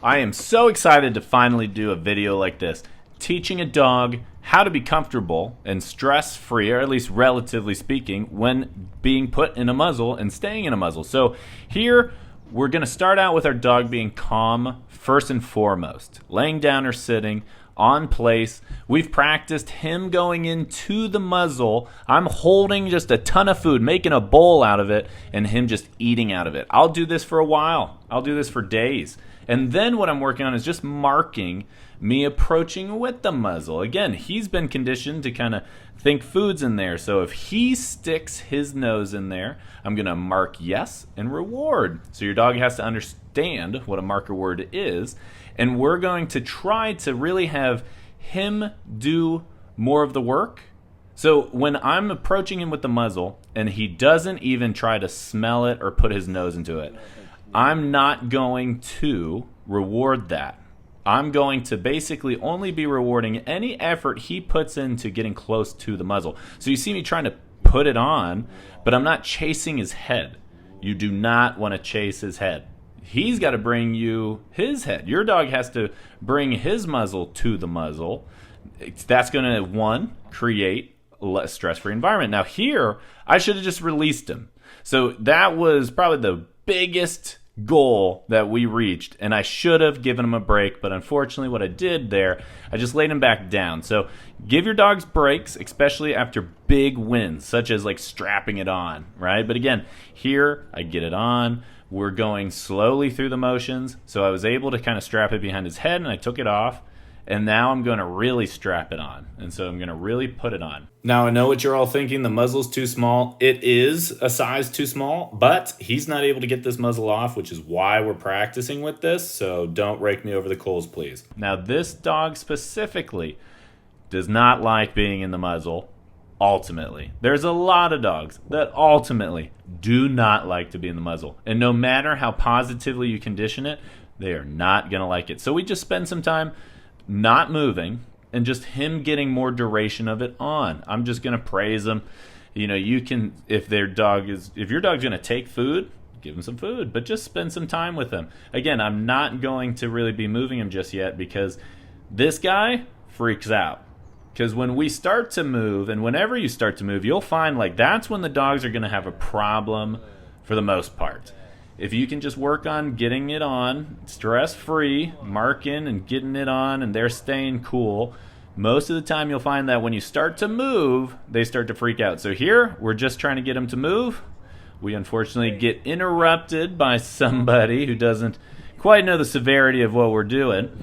I am so excited to finally do a video like this, teaching a dog how to be comfortable and stress-free, or at least relatively speaking, when being put in a muzzle and staying in a muzzle. So here, we're going to start out with our dog being calm first and foremost, laying down or sitting, on place. We've practiced him going into the muzzle. I'm holding just a ton of food, making a bowl out of it, and him just eating out of it. I'll do this for a while. I'll do this for days. And then what I'm working on is just marking me approaching with the muzzle. Again, he's been conditioned to kind of think food's in there. So if he sticks his nose in there, I'm going to mark yes and reward. So your dog has to understand what a marker word is. And we're going to try to really have him do more of the work. So when I'm approaching him with the muzzle and he doesn't even try to smell it or put his nose into it, I'm not going to reward that. I'm going to basically only be rewarding any effort he puts into getting close to the muzzle. So you see me trying to put it on, but I'm not chasing his head. You do not want to chase his head. He's got to bring you his head. Your dog has to bring his muzzle to the muzzle. That's going to, one, create a less stress-free environment. Now here, I should have just released him. So that was probably the biggest goal that we reached, and I should have given him a break, but unfortunately what I did there, I just laid him back down. So give your dogs breaks, especially after big wins, such as like strapping it on, right? But again, here I get it on. We're going slowly through the motions, so I was able to kind of strap it behind his head, and I took it off, and now I'm going to really strap it on, and so I'm going to really put it on. Now, I know what you're all thinking, the muzzle's too small. It is a size too small, but he's not able to get this muzzle off, which is why we're practicing with this, so don't rake me over the coals, please. Now, this dog specifically does not like being in the muzzle. Ultimately, there's a lot of dogs that ultimately do not like to be in the muzzle, and no matter how positively you condition it, they are not going to like it. So we just spend some time not moving and just him getting more duration of it on. I'm just going to praise him. You know, you can, if your dog's going to take food, give him some food, but just spend some time with him. Again, I'm not going to really be moving him just yet because this guy freaks out. Because when we start to move, and whenever you start to move, you'll find like that's when the dogs are going to have a problem for the most part. If you can just work on getting it on, stress-free, marking and getting it on, and they're staying cool, most of the time you'll find that when you start to move, they start to freak out. So here, we're just trying to get them to move. We unfortunately get interrupted by somebody who doesn't quite know the severity of what we're doing.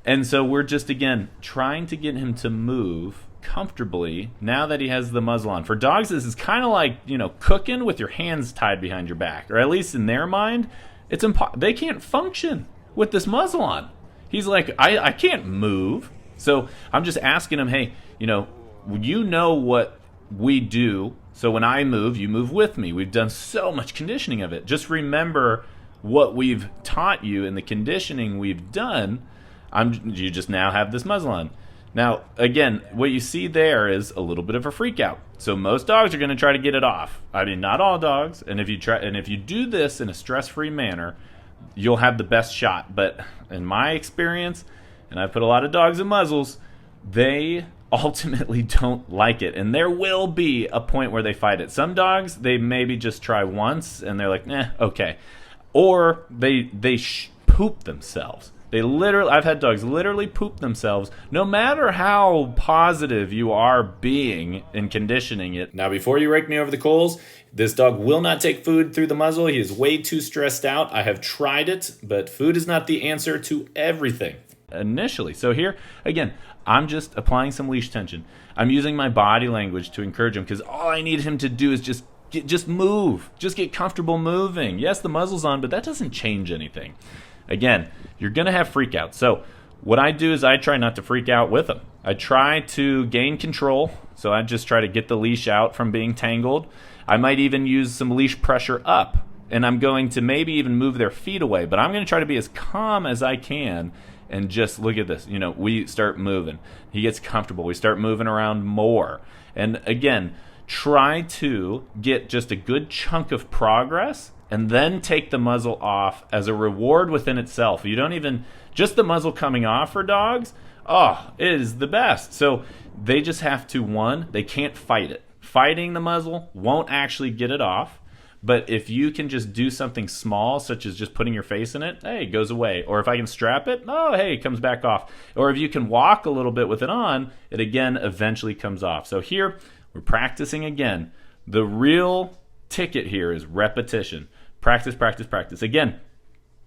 And so we're just, again, trying to get him to move comfortably now that he has the muzzle on. For dogs, this is kind of like, you know, cooking with your hands tied behind your back. Or at least in their mind, it's they can't function with this muzzle on. He's like, I can't move. So I'm just asking him, hey, you know what we do. So when I move, you move with me. We've done so much conditioning of it. Just remember what we've taught you in the conditioning we've done. You just now have this muzzle on. Now, again, what you see there is a little bit of a freak out. So most dogs are going to try to get it off. I mean, not all dogs. And if you do this in a stress-free manner, you'll have the best shot. But in my experience, and I've put a lot of dogs in muzzles, they ultimately don't like it. And there will be a point where they fight it. Some dogs, they maybe just try once and they're like, okay. Or they poop themselves. I've had dogs literally poop themselves, no matter how positive you are being in conditioning it. Now, before you rake me over the coals, this dog will not take food through the muzzle. He is way too stressed out. I have tried it, but food is not the answer to everything initially. So here, again, I'm just applying some leash tension. I'm using my body language to encourage him because all I need him to do is just move. Just get comfortable moving. Yes, the muzzle's on, but that doesn't change anything. Again, you're going to have freakouts. So what I do is I try not to freak out with them. I try to gain control. So I just try to get the leash out from being tangled. I might even use some leash pressure up. And I'm going to maybe even move their feet away. But I'm going to try to be as calm as I can and just look at this. You know, we start moving. He gets comfortable. We start moving around more. And again, try to get just a good chunk of progress and then take the muzzle off as a reward within itself. You don't even, just the muzzle coming off for dogs, oh, it is the best. So they just have to, one, they can't fight it. Fighting the muzzle won't actually get it off. But if you can just do something small, such as just putting your face in it, hey, it goes away. Or if I can strap it, oh, hey, it comes back off. Or if you can walk a little bit with it on, it again eventually comes off. So here, we're practicing again. The real ticket here is repetition. Practice, practice, practice. Again,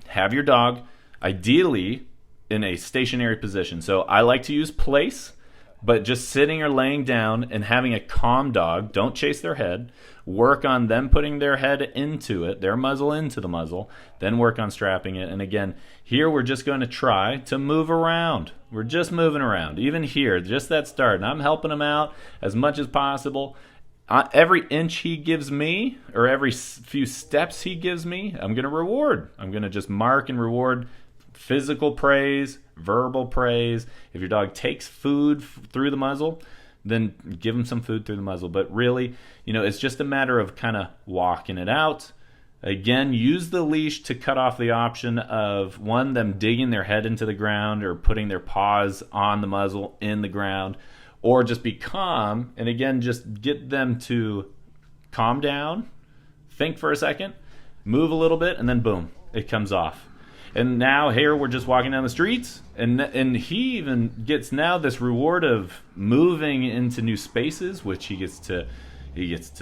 have your dog ideally in a stationary position. So I like to use place, but just sitting or laying down and having a calm dog. Don't chase their head. Work on them putting their head into it, their muzzle into the muzzle, then work on strapping it. And again, here we're just going to try to move around. We're just moving around. Even here, just that start. And I'm helping him out as much as possible. Every inch he gives me, or every few steps he gives me, I'm going to reward. I'm going to just mark and reward physical praise, verbal praise. If your dog takes food through the muzzle, then give them some food through the muzzle. But really, it's just a matter of kind of walking it out. Again, use the leash to cut off the option of, one, them digging their head into the ground or putting their paws on the muzzle in the ground, or just be calm. And again, just get them to calm down, think for a second, move a little bit, and then boom, it comes off. And now here we're just walking down the streets, and he even gets now this reward of moving into new spaces, which he gets to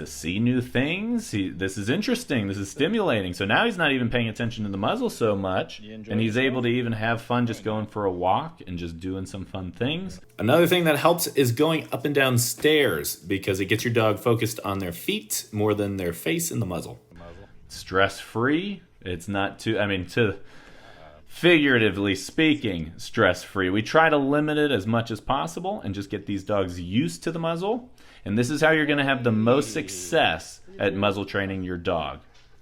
see new things. This is interesting. This is stimulating. So now he's not even paying attention to the muzzle so much, and he's able to even have fun just going for a walk and just doing some fun things. Another thing that helps is going up and down stairs, because it gets your dog focused on their feet more than their face in the muzzle. Stress-free. It's not too, figuratively speaking, stress-free. We try to limit it as much as possible and just get these dogs used to the muzzle. And this is how you're going to have the most success at muzzle training your dog.